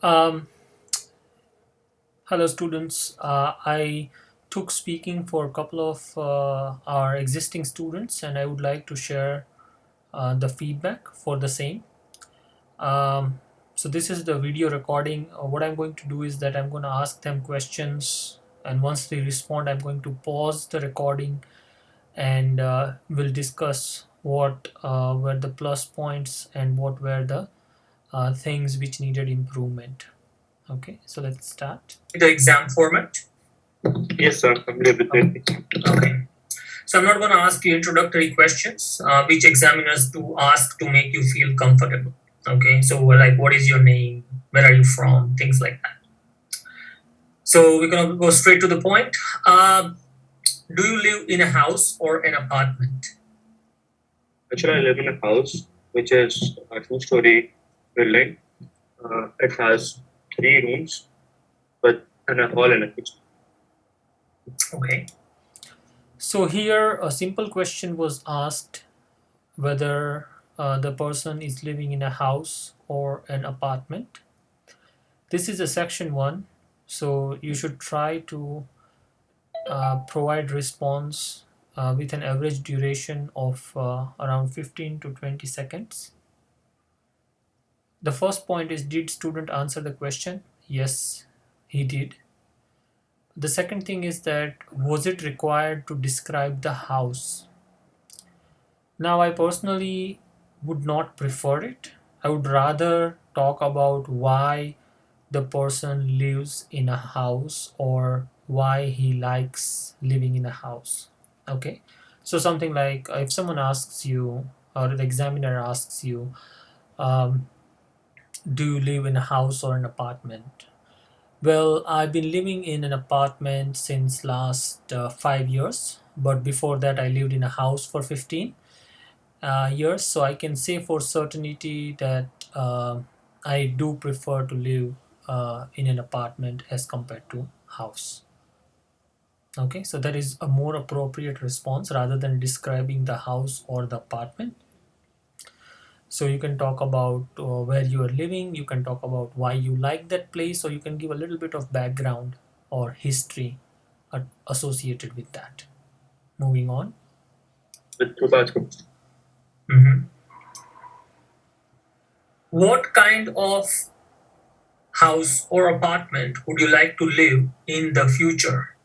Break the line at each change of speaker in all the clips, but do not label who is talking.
Um, Hello, students. I took speaking for a couple of our existing students, and I would like to share the feedback for the same. Um, so, this is the video recording. What I'm going to do is that I'm going to ask them questions, and once they respond, I'm going to pause the recording and we'll discuss what were the plus points and what were the things which needed improvement. Okay, so let's start. The exam format.
Yes, sir. I'm with it.
Okay. So I'm not going to ask you introductory questions, which examiners do ask to make you feel comfortable. Okay. So like, what is your name? Where are you from? Things like that. So we're going to go straight to the point. Do you live in a house or an apartment?
Actually, I live in a house which is a two-story building. It has 3 rooms, but and a hall and a kitchen.
Okay. So here a simple question was asked whether the person is living in a house or an apartment. This is a section 1, so you should try to provide response with an average duration of around 15 to 20 seconds. The first point is, did student answer the question? Yes, he did. The second thing is that, was it required to describe the house? Now, I personally would not prefer it. I would rather talk about why the person lives in a house or why he likes living in a house. Okay, so something like if someone asks you or the examiner asks you, um, do you live in a house or an apartment? Well, I've been living in an apartment since last 5 years, but before that I lived in a house for 15 years, so I can say for certainty that I do prefer to live in an apartment as compared to house. Okay, so that is a more appropriate response rather than describing the house or the apartment. So you can talk about where you are living, you can talk about why you like that place, or you can give a little bit of background or history associated with that. Moving on.
With 2 bathrooms.
Mhm. What kind of house or apartment would you like to live in the future?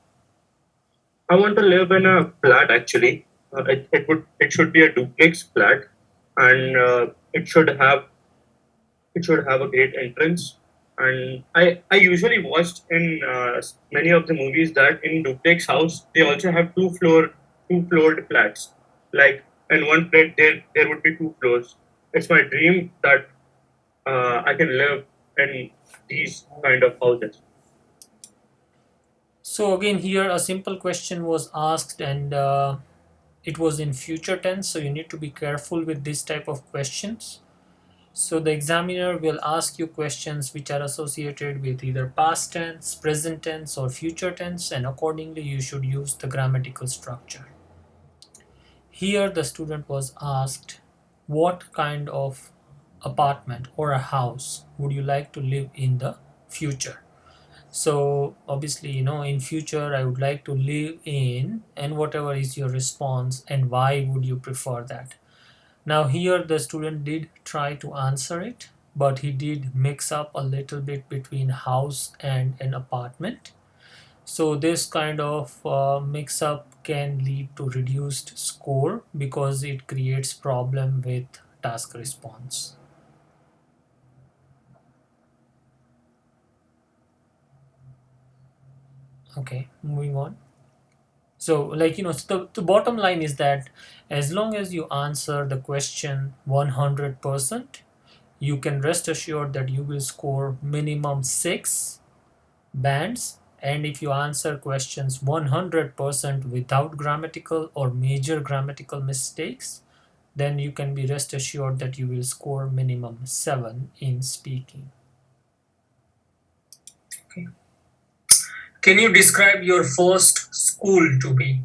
I want to live in a flat. Actually, it should be a duplex flat, and it should have a great entrance. And I usually watched in many of the movies that in duplex house they also have two floored flats. Like in one flat there would be 2 floors. It's my dream that I can live in these kind of houses.
So again, here a simple question was asked, and it was in future tense, so you need to be careful with this type of questions. So the examiner will ask you questions which are associated with either past tense, present tense, or future tense, and accordingly you should use the grammatical structure. Here the student was asked, what kind of apartment or a house would you like to live in the future? So obviously, in future I would like to live in, and whatever is your response and why would you prefer that. Now here the student did try to answer it, but he did mix up a little bit between house and an apartment. So this kind of mix up can lead to reduced score because it creates problem with task response. Okay, moving on. So like so the bottom line is that as long as you answer the question 100%, you can rest assured that you will score minimum 6 bands. And if you answer questions 100% without grammatical or major grammatical mistakes, then you can be rest assured that you will score minimum 7 in speaking. Okay. Can you describe your first school to me?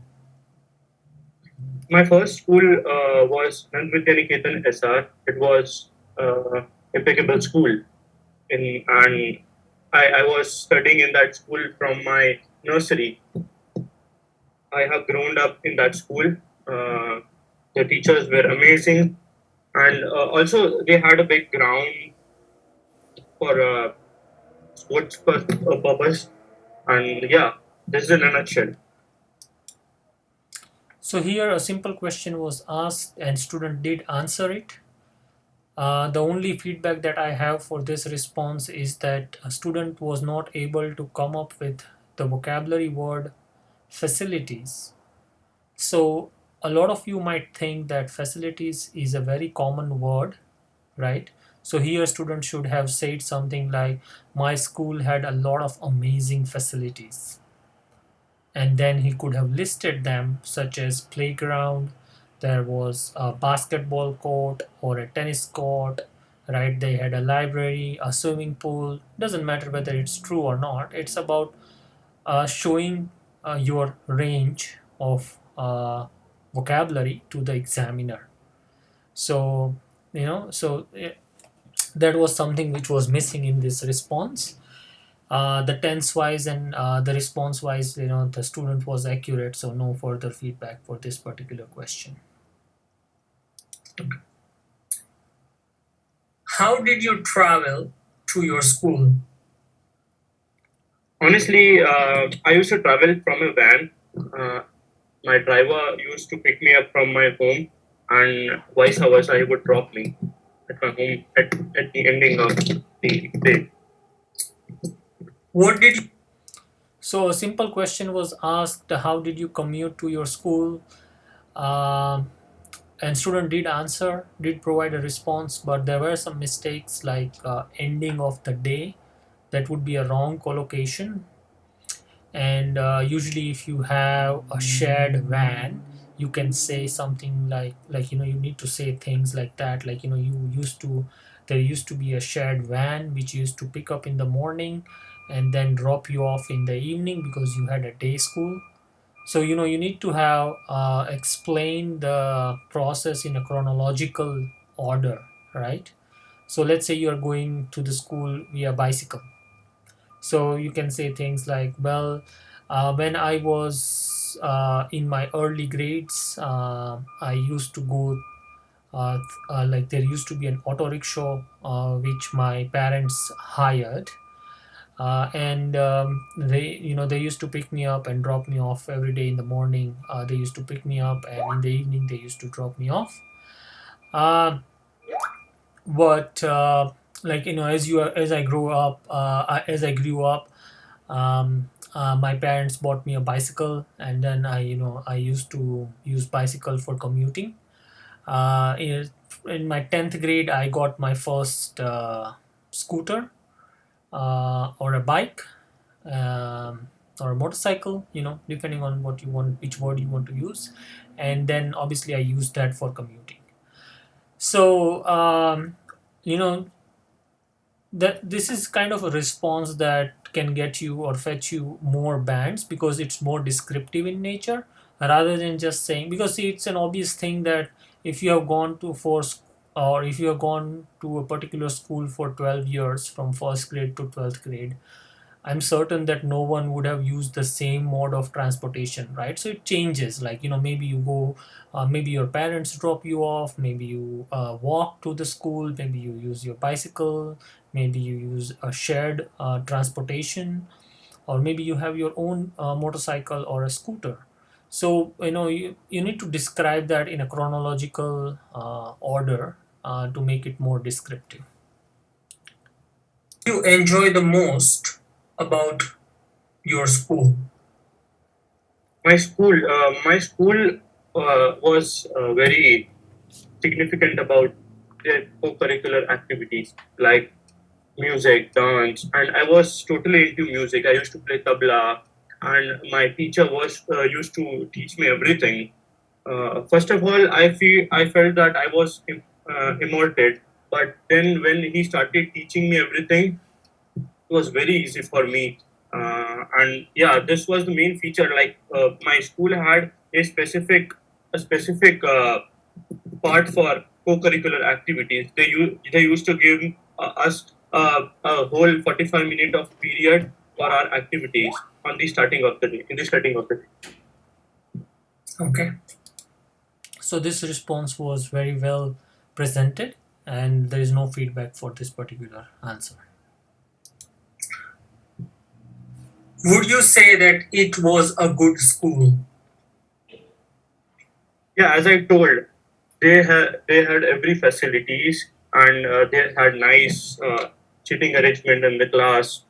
My first school was Nandvidyaniketan SR. It was impeccable school and I was studying in that school from my nursery. I have grown up in that school. Uh, the teachers were amazing, and also they had a big ground for sports purpose. And yeah, this is in a nutshell.
So here a simple question was asked and student did answer it. The only feedback that I have for this response is that a student was not able to come up with the vocabulary word facilities. So a lot of you might think that facilities is a very common word, right? So here students should have said something like, my school had a lot of amazing facilities. And then he could have listed them, such as playground, there was a basketball court or a tennis court, right? They had a library, a swimming pool. Doesn't matter whether it's true or not. It's about showing your range of vocabulary to the examiner. So that was something which was missing in this response. The tense wise and the response wise, the student was accurate, so no further feedback for this particular question. How did you travel to your school?
Honestly, I used to travel from a van. Uh, my driver used to pick me up from my home, and vice versa, he would drop me at my home at the ending of the day.
What did you So a simple question was asked, how did you commute to your school? Um and student did answer, did provide a response, but there were some mistakes like ending of the day. That would be a wrong collocation. And usually if you have a shared van, you can say something like you need to say things like that, like there used to be a shared van which used to pick up in the morning and then drop you off in the evening because you had a day school. So you need to have explain the process in a chronological order, right? So let's say you're going to the school via bicycle. So you can say things like, well, when I was in my early grades, I used to go, like there used to be an auto rickshaw which my parents hired. And they used to pick me up and drop me off every day. In the morning they used to pick me up, and in the evening they used to drop me off. uh, but like as I grew up, my parents bought me a bicycle, and then I used to use bicycle for commuting. In my 10th grade I got my first scooter, or a bike, or a motorcycle, depending on what you want, which word you want to use. And then obviously I used that for commuting. So you know that this is kind of a response that can get you or fetch you more bands because it's more descriptive in nature, rather than just saying, because see, it's an obvious thing that if you have gone to force, or if you have gone to a particular school for 12 years from first grade to 12th grade, I'm certain that no one would have used the same mode of transportation, right? So it changes. Like, maybe you go, maybe your parents drop you off, maybe you walk to the school, maybe you use your bicycle, maybe you use a shared transportation, or maybe you have your own motorcycle or a scooter. So, you need to describe that in a chronological order to make it more descriptive. You enjoy the most about your school?
My school was very significant about their co-curricular activities like music, dance, and I was totally into music. I used to play tabla, and my teacher was used to teach me everything. First of all, I felt that I was immortal, but then when he started teaching me everything, it was very easy for me. And yeah, this was the main feature. Like my school had a specific part for co-curricular activities. They used to give us a whole 45 minute of period for our activities on the starting of the day, in the starting of the day.
Okay. So this response was very well presented, and there is no feedback for this particular answer. Would you say that it was a good school?
Yeah, as I told, they had every facilities, and they had nice sitting arrangement in the class.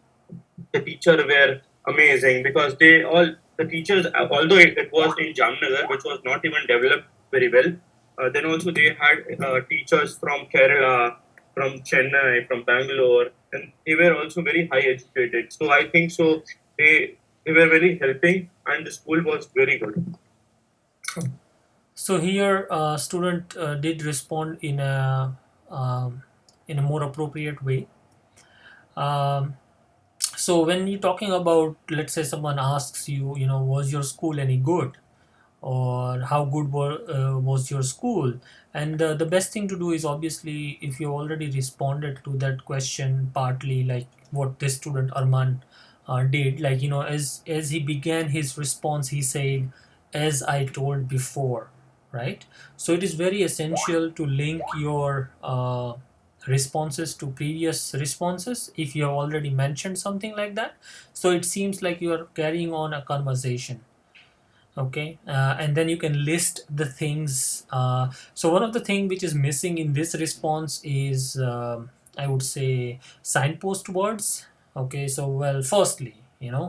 The teacher were amazing because the teachers, although it was in Jamnagar, which was not even developed very well. Then also they had teachers from Kerala, from Chennai, from Bangalore, and they were also very high educated. So I think so they were very helping, and the school was very good.
So here, student did respond in a more appropriate way. Um, so when you're talking about, let's say, someone asks you, was your school any good, or how good was your school? And the best thing to do is, obviously, if you already responded to that question partly, like what this student Arman did, like, as he began his response, he said, as I told before, right? So it is very essential to link your responses to previous responses if you have already mentioned something like that. So it seems like you are carrying on a conversation. Okay, and then you can list the things. So one of the thing which is missing in this response is, I would say, signpost words. Okay, so, well, firstly,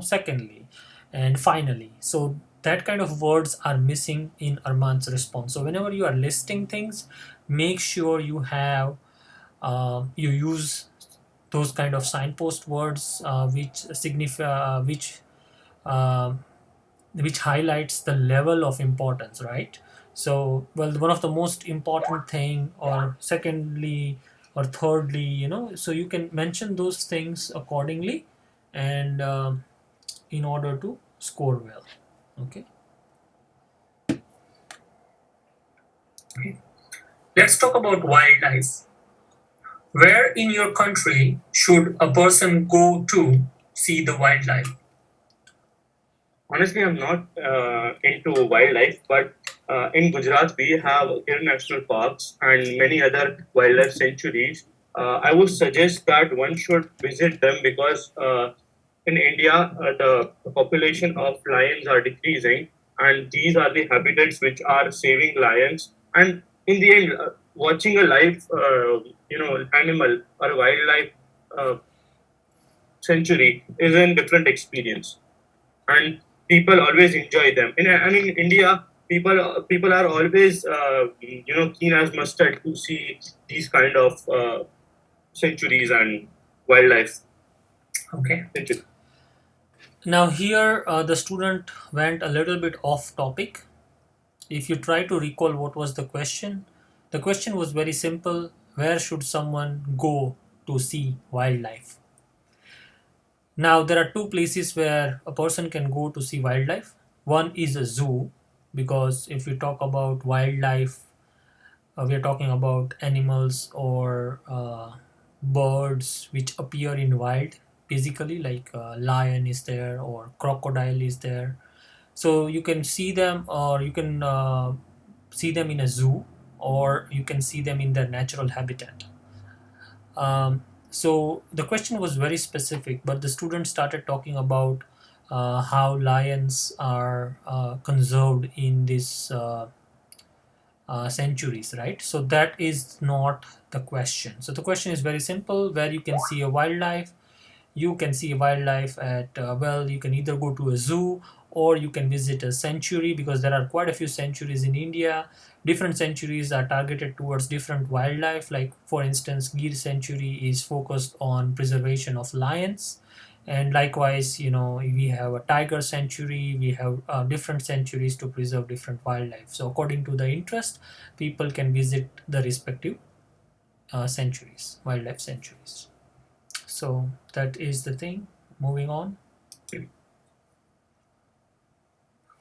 secondly, and finally. So that kind of words are missing in Arman's response. So whenever you are listing things, make sure you use those kind of signpost words, um which highlights the level of importance, right? So, well, one of the most important thing, or secondly, or thirdly, so you can mention those things accordingly, and in order to score well. Okay. Let's talk about wildlife. Where in your country should a person go to see the wildlife?
Honestly, I'm not into wildlife, but in Gujarat we have Gir National Parks and many other wildlife sanctuaries. I would suggest that one should visit them because in India the population of lions are decreasing, and these are the habitats which are saving lions. And in the end, watching a live, animal or wildlife uh, sanctuary is a different experience, and people always enjoy them. And in India, people are always keen as mustard to see these kind of centuries and wildlife.
Okay.
Century.
Now here, the student went a little bit off topic. If you try to recall what was the question was very simple: where should someone go to see wildlife? Now, there are two places where a person can go to see wildlife. One is a zoo, because if we talk about wildlife, we are talking about animals or birds which appear in wild, basically, like lion is there or crocodile is there. So you can see them, or you can see them in a zoo, or you can see them in their natural habitat. So the question was very specific, but the students started talking about how lions are conserved in this centuries, right? So that is not the question. So the question is very simple: where you can see a wildlife. You can see wildlife at, well, you can either go to a zoo, or you can visit a sanctuary, because there are quite a few sanctuaries in India. Different sanctuaries are targeted towards different wildlife. Like, for instance, Gir sanctuary is focused on preservation of lions, and likewise, we have a tiger sanctuary. We have different sanctuaries to preserve different wildlife. So according to the interest, people can visit the respective sanctuaries, wildlife sanctuaries. So that is the thing. Moving on.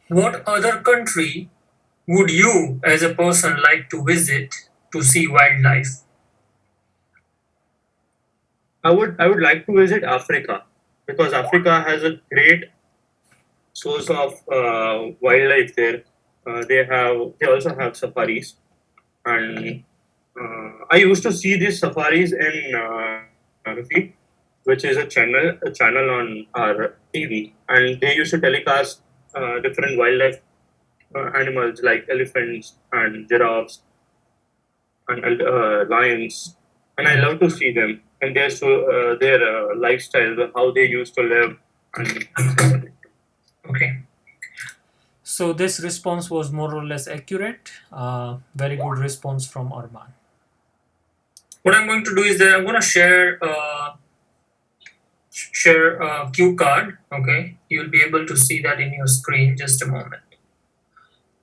What other country would you, as a person, like to visit to see wildlife?
I would like to visit Africa because Africa has a great source of wildlife there. They also have safaris, and I used to see these safaris in Rufi, which is a channel on our TV, and they used to telecast different wildlife animals like elephants and giraffes and lions, and I love to see them and their lifestyle, how they used to live, and
Okay. So this response was more or less accurate. Very good response from Armaan. What I'm going to do is that I'm going to share a cue card. Okay, you'll be able to see that in your screen. Just a moment,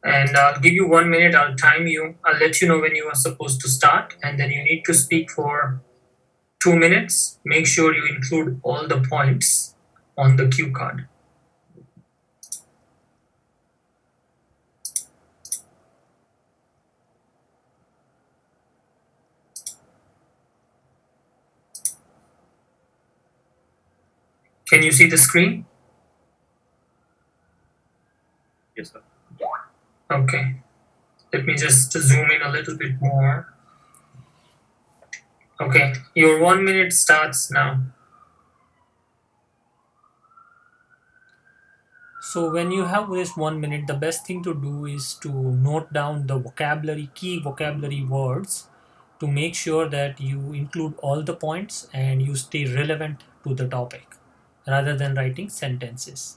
and I'll give you 1 minute. I'll time you. I'll let you know when you are supposed to start, and then you need to speak for 2 minutes. Make sure you include all the points on the cue card. Can you see the screen?
yes, sir.
Okay. Let me just zoom in a little bit more. Okay, your 1 minute starts now. So when you have this 1 minute, the best thing to do is to note down the key vocabulary words to make sure that you include all the points and you stay relevant to the topic rather than writing sentences.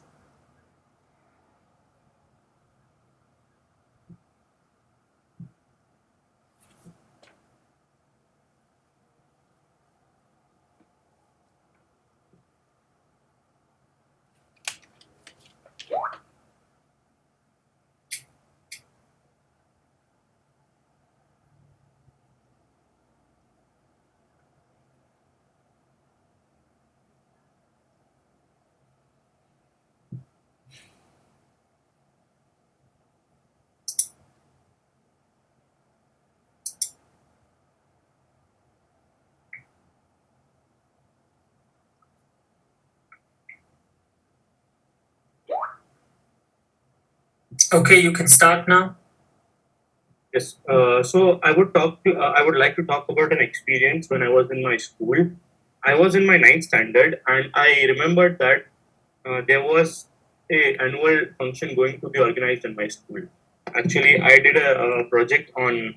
Okay, you can start now.
Yes. So I would like to talk about an experience when I was in my school. I was in my ninth standard, and I remembered that there was a annual function going to be organized in my school. Actually, I did a project on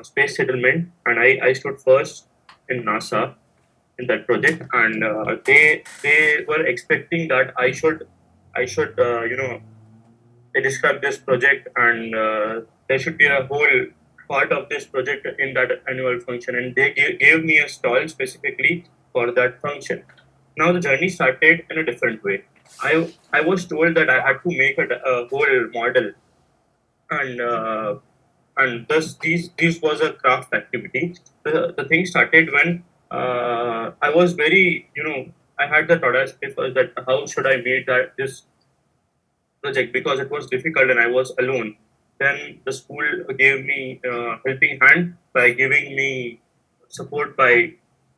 space settlement, and I stood first in NASA in that project, and they were expecting that I should describe this project, and there should be a whole part of this project in that annual function, and they gave me a stall specifically for that function. Now the journey started in a different way. I was told that I had to make a whole model, and thus these was a craft activity. The thing started when I was very, I had the audacity first that how should I make that this project because it was difficult and I was alone. Then the school gave me helping hand by giving me support by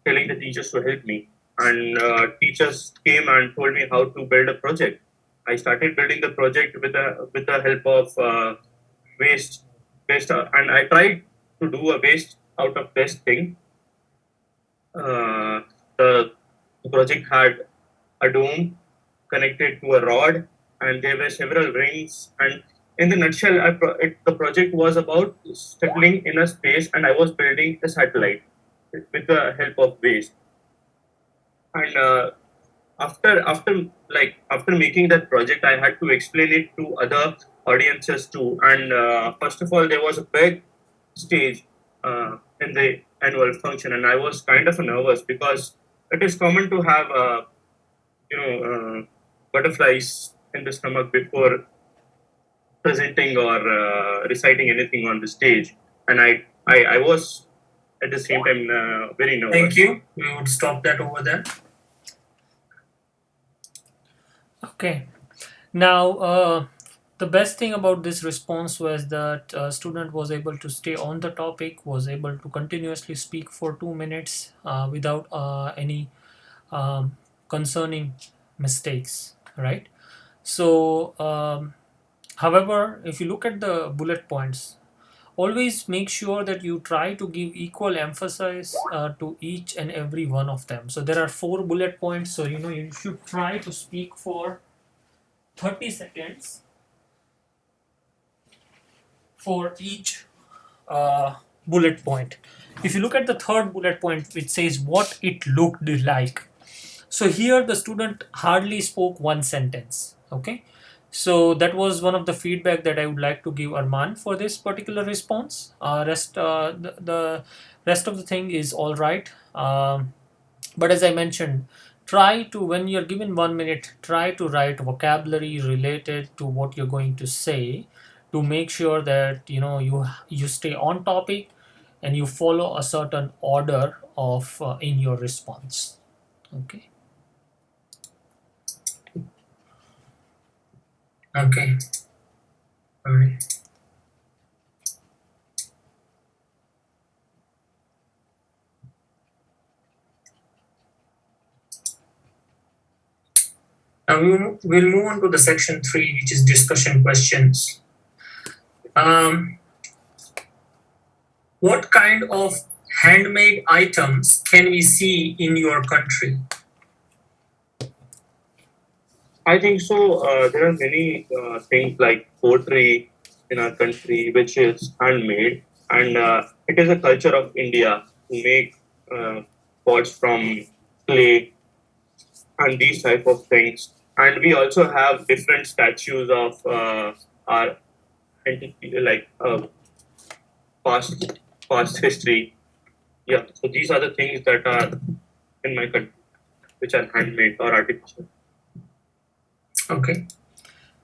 telling the teachers to help me. And teachers came and told me how to build a project. I started building the project with the help of waste, and I tried to do a waste out of best thing. The project had a dome connected to a rod, and there were several rings. And in the nutshell, the project was about settling in a space, and I was building a satellite with the help of waste. And after making that project, I had to explain it to other audiences too. And first of all, there was a big stage in the annual function, and I was kind of nervous because it is common to have butterflies in the stomach before presenting or reciting anything on the stage, and I was at the same time very nervous.
Thank you. We would stop that over there. Okay. Now, The best thing about this response was that student was able to stay on the topic, was able to continuously speak for 2 minutes without any um, concerning mistakes, right? So, however, if you look at the bullet points, always make sure that you try to give equal emphasis to each and every one of them. So there are 4 bullet points. So you should try to speak for 30 seconds for each bullet point. If you look at the third bullet point, which says what it looked like. So here the student hardly spoke one sentence. Okay. So that was one of the feedback that I would like to give Armaan for this particular response. The rest of the thing is all right. But as I mentioned, try to, when you're given 1 minute, try to write vocabulary related to what you're going to say, to make sure that you stay on topic and you follow a certain order of in your response. Okay.
Okay. All right. Now we'll move on to the section 3, which is discussion questions. Um, what kind of handmade items can we see in your country? I think so. There are many things like pottery in our country, which is handmade, and it is a culture of India to make uh, pots from clay and these type of things. And we also have different statues of our entity, like past past history. Yeah. So these are the things that are in my country, which are handmade or artificial. Okay.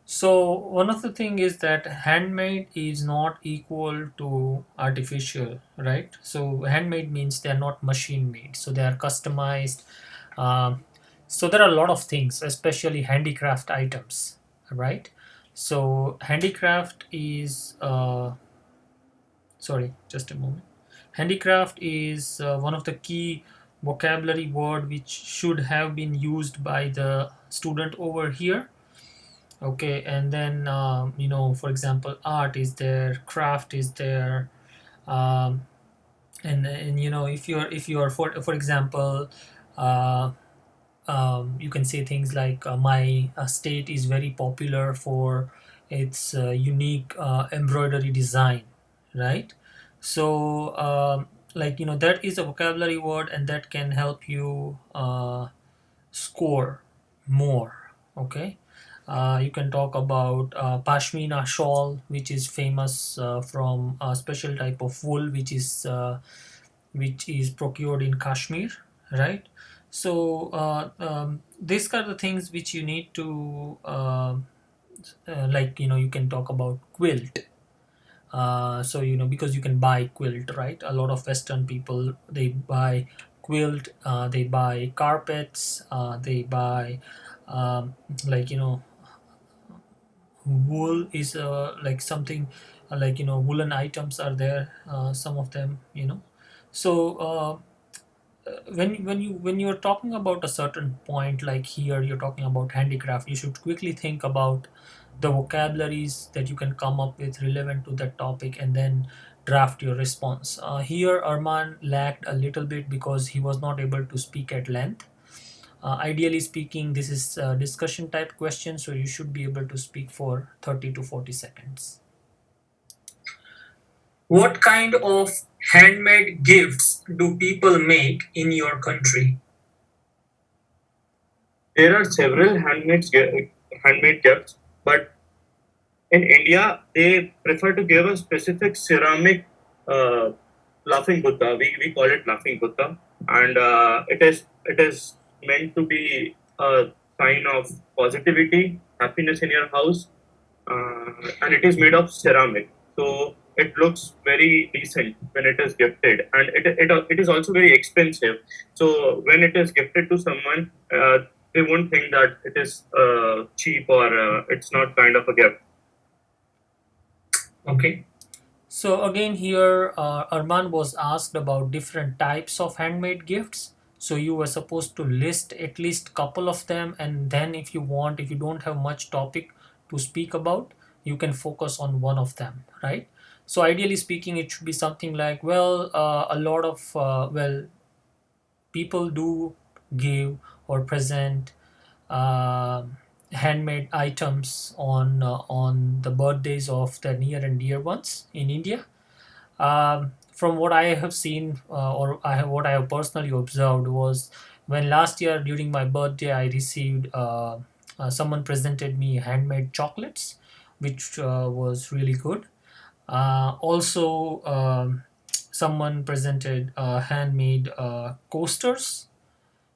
So one of the thing is that handmade is not equal to artificial, right? So handmade means they are not machine made, so they are customized. Um, so there are a lot of things, especially handicraft items, right? So handicraft is sorry, just a moment. Handicraft is one of the key vocabulary word which should have been used by the student over here. Okay, and then for example, art is there, craft is there, um, and if you are for example, uh, you can say things like my state is very popular for its unique embroidery design, right? So that is a vocabulary word, and that can help you score more. Okay. You can talk about pashmina shawl, which is famous from a special type of wool, which is procured in Kashmir, right? So these are the things which you need to you can talk about quilt. So because you can buy quilt, right? A lot of Western people, they buy quilt, they buy carpets, they buy um, like wool is like something woolen items are there, some of them. So when you're talking about a certain point, like here you're talking about handicraft, you should quickly think about the vocabularies that you can come up with relevant to that topic, and then draft your response. Here Arman lacked a little bit because he was not able to speak at length. Ideally speaking, this is a discussion type question, so you should be able to speak for 30 to 40 seconds. What kind of handmade gifts do people make in your country? There are several handmade gifts, but in India they prefer to give a specific ceramic uh, laughing Buddha. We call it laughing Buddha, and it is meant to be a sign of positivity, happiness in your house, and it is made of ceramic. So it looks very decent when it is gifted, and it is also very expensive. So when it is gifted to someone, they won't think that it is cheap or it's not kind of a gift. Okay. So again here, Arman was asked about different types of handmade gifts. So you were supposed to list at least couple of them, and then if you want, if you don't have much topic to speak about, you can focus on one of them, right? So ideally speaking, it should be something like, well, a lot of people do give or present uh, handmade items on the birthdays of their near and dear ones in India. From what I have seen, what I have personally observed was when last year during my birthday I received someone presented me handmade chocolates, which was really good. Also, someone presented handmade coasters,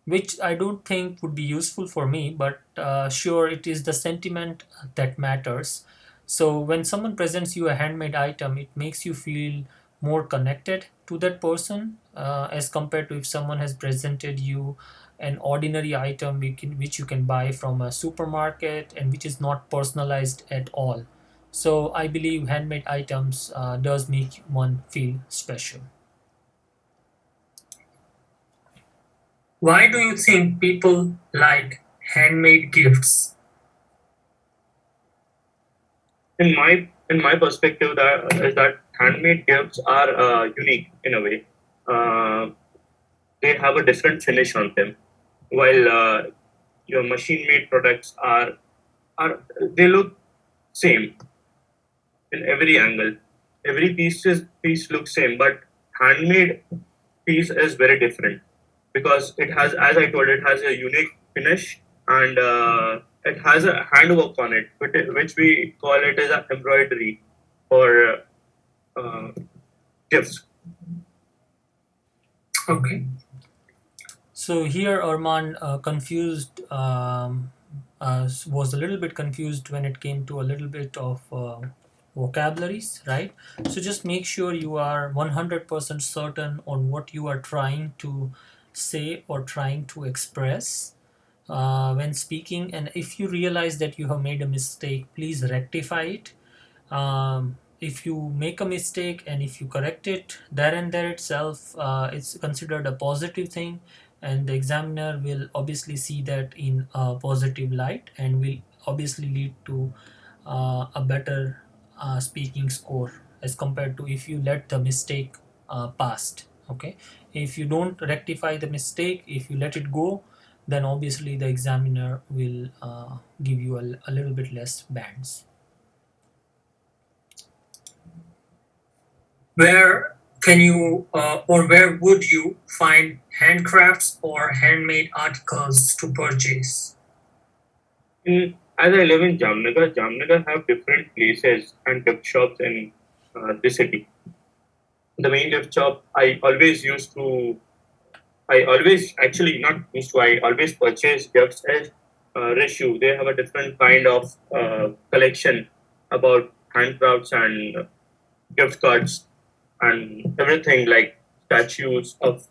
which I don't think would be useful for me, but sure, it is the sentiment that matters. So when someone presents you a handmade item, it makes you feel more connected to that person as compared to if someone has presented you an ordinary item which you can buy from a supermarket and which is not personalized at all. So I believe handmade items does make one feel special. Why do you think people like handmade gifts?
In my perspective, that is that handmade gifts are unique in a way. Uh, they have a different finish on them, while your machine-made products are they look same in every angle. Every piece looks same, but handmade piece is very different because it has, as I told, it has a unique finish and it has a handwork on it, which we call it as an embroidery or uh, gifts.
Okay. So here Arman confused was a little bit confused when it came to a little bit of vocabularies, right? So just make sure you are 100% certain on what you are trying to say or trying to express when speaking. And if you realize that you have made a mistake, please rectify it. If you make a mistake and if you correct it there and there itself, it's considered a positive thing, and the examiner will obviously see that in a positive light and will obviously lead to a better speaking score as compared to if you let the mistake past. Okay, if you don't rectify the mistake, if you let it go, then obviously the examiner will give you a little bit less bands. Where can you or where would you find handcrafts or handmade articles to purchase?
As I live in Jamnagar, Jamnagar have different places and gift shops in the city. The main gift shop I always actually not used to. I always purchase gifts as Reshu. They have a different kind of collection about handcrafts and gift cards and everything like statues of.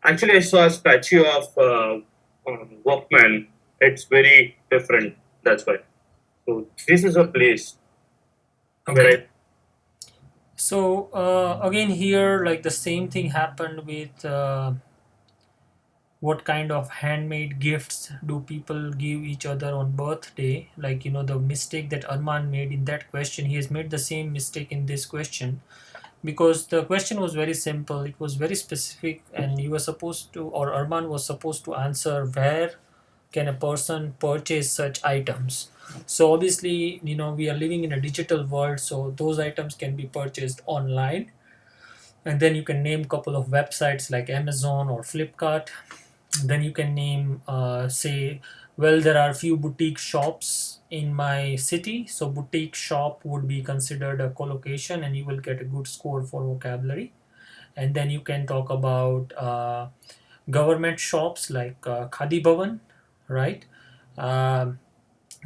Actually, I saw a statue of Walkman. It's very different. That's why. So this is a place where
Okay. So again here, like the same thing happened with what kind of handmade gifts do people give each other on birthday? Like the mistake that Arman made in that question, he has made the same mistake in this question, because the question was very simple, it was very specific, and you were supposed to, or Arman was supposed to answer where can a person purchase such items. So obviously we are living in a digital world, so those items can be purchased online, and then you can name a couple of websites like Amazon or Flipkart. Then you can name say, well, there are few boutique shops in my city, so boutique shop would be considered a collocation and you will get a good score for vocabulary. And then you can talk about government shops like Khadi Bhavan, right? Um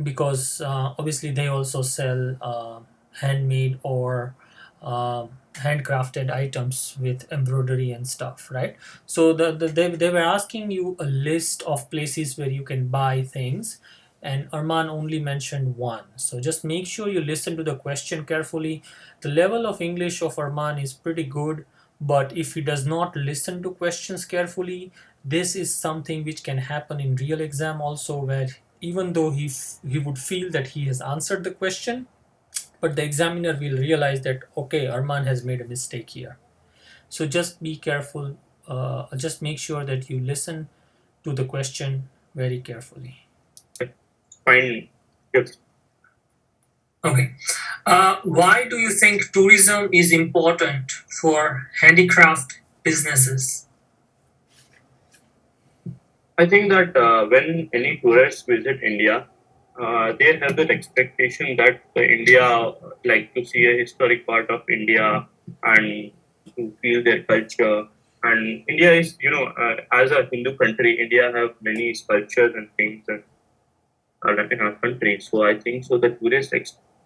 because obviously they also sell handmade or handcrafted items with embroidery and stuff, right? So they were asking you a list of places where you can buy things, and Arman only mentioned one. So just make sure you listen to the question carefully. The level of English of Arman is pretty good, but if he does not listen to questions carefully, this is something which can happen in real exam also, where even though he would feel that he has answered the question, but the examiner will realize that okay, Arman has made a mistake here. So just be careful. Just make sure that you listen to the question very carefully.
Find gifts.
Okay. Why do you think tourism is important for handicraft businesses?
I think that when any tourists visit India, they have that expectation that India, like to see a historic part of India and to feel their culture. And India is, as a Hindu country, India have many sculptures and things in our country. So I think so the tourist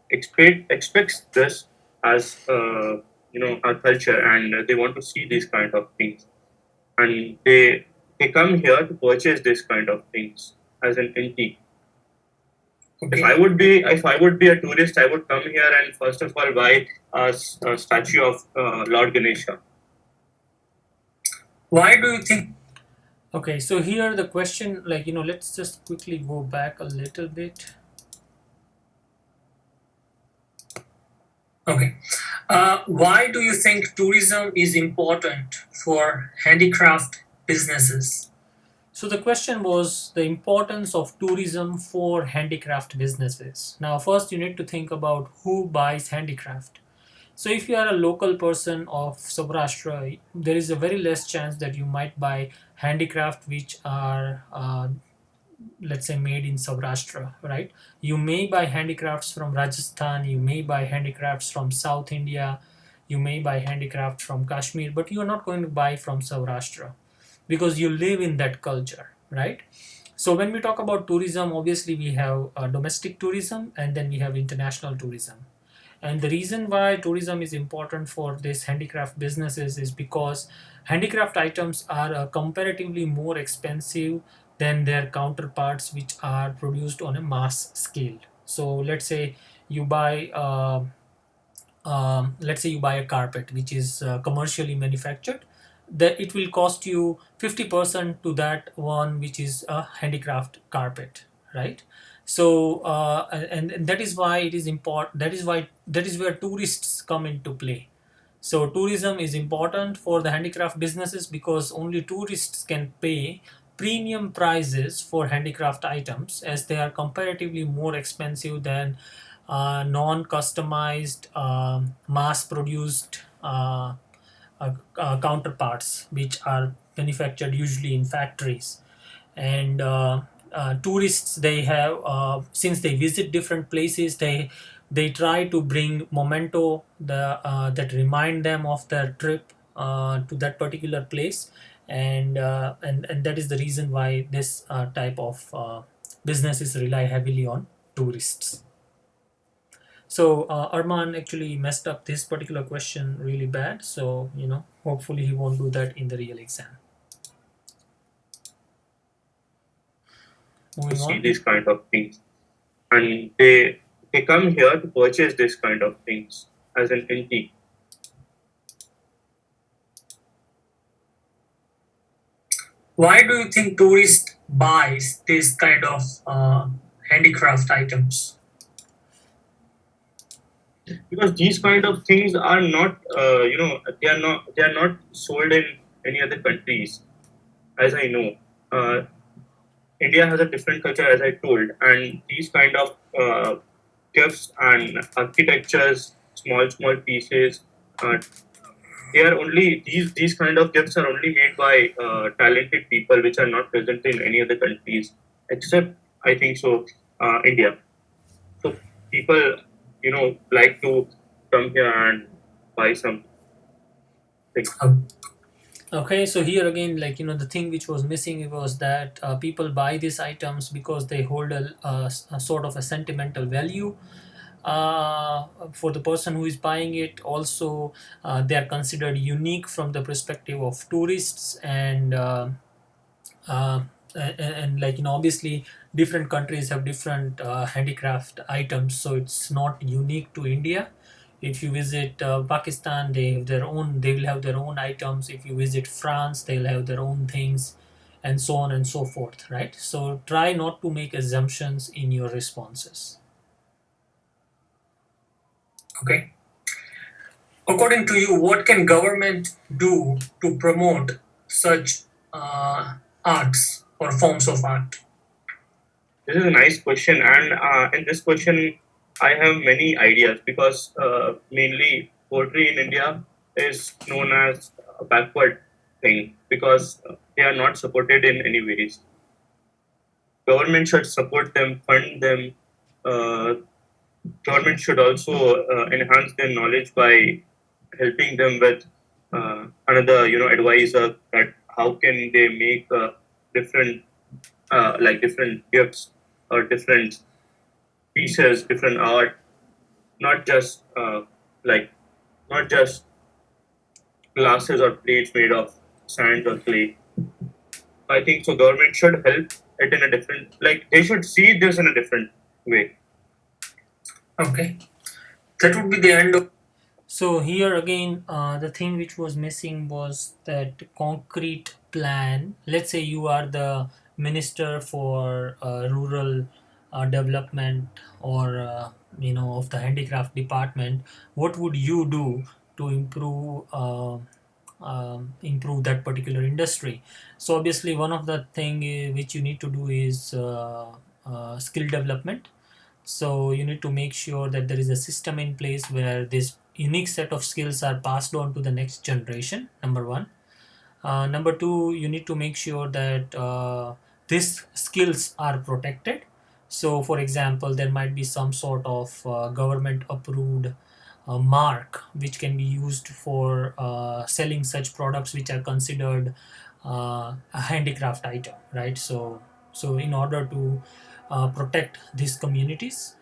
expects this as our culture, and they want to see these kind of things, and they come here to purchase this kind of things as an antique. If
Okay.
I would be a tourist, I would come here and first of all buy a statue of Lord Ganesha.
Why do you think? Okay, so here the question, like, let's just quickly go back a little bit. Okay. Why do you think tourism is important for handicraft businesses? So the question was the importance of tourism for handicraft businesses. Now, first you need to think about who buys handicraft. So if you are a local person of Saurashtra, there is a very less chance that you might buy handicraft which are let's say made in Saurashtra, right? You may buy handicrafts from Rajasthan, you may buy handicrafts from South India, you may buy handicraft from Kashmir, but you are not going to buy from Saurashtra because you live in that culture, right? So when we talk about tourism, obviously we have domestic tourism and then we have international tourism. And the reason why tourism is important for this handicraft businesses is because handicraft items are comparatively more expensive than their counterparts which are produced on a mass scale. So let's say you buy a carpet which is commercially manufactured, that it will cost you 50% to that one which is a handicraft carpet, right? So and that is why it is important, that is where tourists come into play. So tourism is important for the handicraft businesses because only tourists can pay premium prices for handicraft items as they are comparatively more expensive than non-customized, mass-produced counterparts, which are manufactured usually in factories. And tourists, they have since they visit different places, they try to bring memento that remind them of their trip to that particular place, and that is the reason why this type of businesses rely heavily on tourists. So Arman actually messed up this particular question really bad. So hopefully he won't do that in the real exam.
To
Moving
see
on.
these kind of things, and they come here to purchase this kind of things as an antique.
Why do you think tourist buys this kind of handicraft items?
Because these kind of things are not they are not sold in any other countries, as I know. India has a different culture, as I told, and these kind of gifts and architectures, small pieces, uh, they are only these kind of gifts are only made by talented people, which are not present in any other countries, except I think so India. So people, like to come here and buy something.
Okay, so here again, like the thing which was missing was that people buy these items because they hold a sort of a sentimental value for the person who is buying it. Also, they are considered unique from the perspective of tourists, and uh, and like, obviously different countries have different handicraft items, so it's not unique to India. If you visit Pakistan, they will have their own items. If you visit France, they'll have their own things, and so on and so forth, right? So try not to make assumptions in your responses. Okay. According to you, what can government do to promote such arts or forms of art?
This is a nice question, and in this question, I have many ideas because mainly poetry in India is known as a backward thing because they are not supported in any ways. Government should support them, fund them. Uh, Government should also enhance their knowledge by helping them with another, advisor that how can they make different like different gifts or different pieces, different art, not just like not just glasses or plates made of sand or clay. I think so. Government should help it in a different, like they should see this in a different way.
Okay, that would be the end of. So here again, the thing which was missing was that concrete plan. Let's say you are the minister for rural development, or of the handicraft department. What would you do to improve that particular industry? So obviously, one of the thing which you need to do is skill development. So you need to make sure that there is a system in place where this unique set of skills are passed on to the next generation, number one. Number two, you need to make sure that these skills are protected. So for example, there might be some sort of government approved mark which can be used for selling such products which are considered a handicraft item, right? So in order to protect these communities.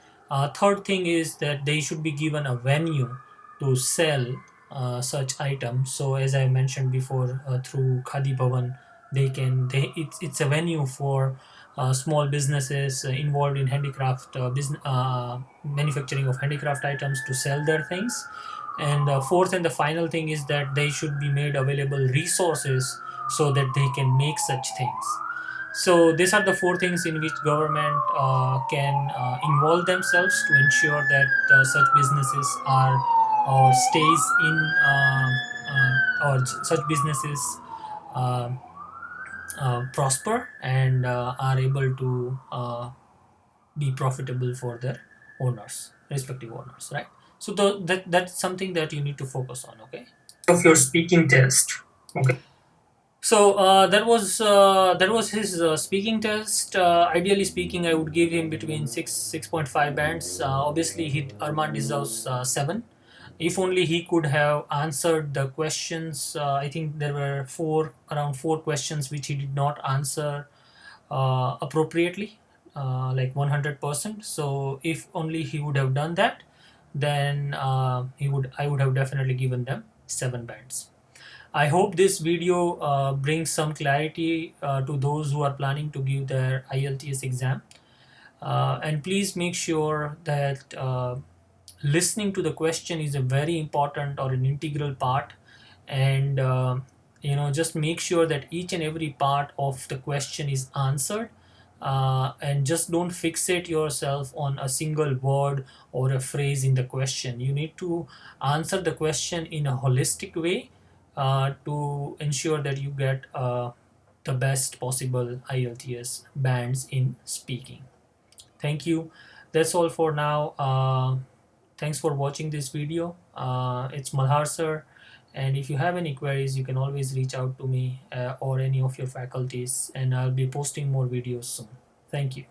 Third thing is that they should be given a venue to sell such items. So as I mentioned before, through Khadi Bhavan, it's a venue for small businesses involved in handicraft business, manufacturing of handicraft items, to sell their things. And fourth and the final thing is that they should be made available resources so that they can make such things. So these are the four things in which government can involve themselves to ensure that such businesses are or stays in or such businesses uh, prosper and are able to be profitable for their owners, respective owners, right? So that's something that you need to focus on. Okay. Of your speaking test. Okay. So that was his speaking test. Ideally speaking, I would give him between 6.5 bands. Obviously, Armaan deserves 7. If only he could have answered the questions. I think there were around four questions which he did not answer appropriately, like 100%. So if only he would have done that, then I would have definitely given them 7 bands. I hope this video brings some clarity to those who are planning to give their IELTS exam. And please make sure that listening to the question is a very important or an integral part. And just make sure that each and every part of the question is answered. And just don't fixate yourself on a single word or a phrase in the question. You need to answer the question in a holistic way to ensure that you get the best possible IELTS bands in speaking. Thank you. That's all for now. Thanks for watching this video. It's Malhar sir, and if you have any queries, you can always reach out to me or any of your faculties, and I'll be posting more videos soon. Thank you.